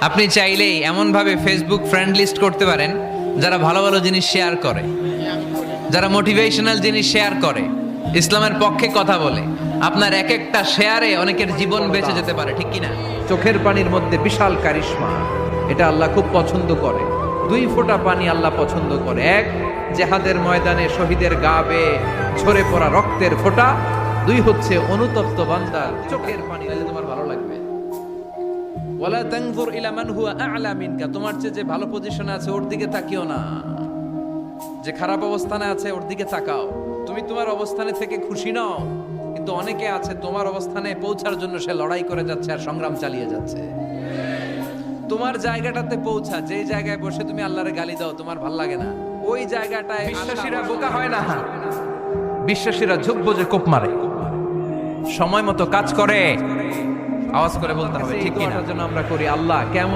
আপনি চাইলেই এমন ভাবে ফেসবুক ফ্রেন্ড লিস্ট করতে পারেন যারা ভালো ভালো জিনিস শেয়ার করে, যারা মোটিভেশনাল জিনিস শেয়ার করে, ইসলামের পক্ষে কথা বলে। আপনার এক একটা শেয়ারে অনেকের জীবন বেঁচে যেতে পারে, ঠিক কিনা? চোখের পানির মধ্যে বিশাল কারিশমা, এটা আল্লাহ খুব পছন্দ করে। 2 ফোঁটা পানি আল্লাহ পছন্দ করে। এক, জেহাদের ময়দানে শহীদের গা বেয়ে ঝরে পড়া রক্তের ফোঁটা। 2 হচ্ছে অনুতপ্ত বান্দার চোখের পানি। তাহলে তোমার ভালো লাগবে। ওয়ালা তানজুর ইলা মান হুয়া আ'লা মিনকা, তোমার চেয়ে যে ভালো পজিশনে আছে ওর দিকে তাকিও না, যে খারাপ অবস্থানে আছে ওর দিকে তাকাও। তুমি তোমার অবস্থানে থেকে খুশি নও, কিন্তু অনেকে আছে তোমার অবস্থানে পৌঁছার জন্য সে লড়াই করে যাচ্ছে আর সংগ্রাম চালিয়ে যাচ্ছে। তোমার জায়গাটাতে পৌঁছা, যেই জায়গায় বসে তুমি আল্লাহরে গালি দাও তোমার ভাল লাগে না, ওই জায়গাটায় বিশ্বাসীরা বোকা হয় না, বিশ্বাসীরা ঝুঁক বোঝে কোপ মারে, সময় মতো কাজ করে। আওয়াজ করে বলতে হবে ঠিক কিনা? যেন আমরা করি। আল্লাহ কেমন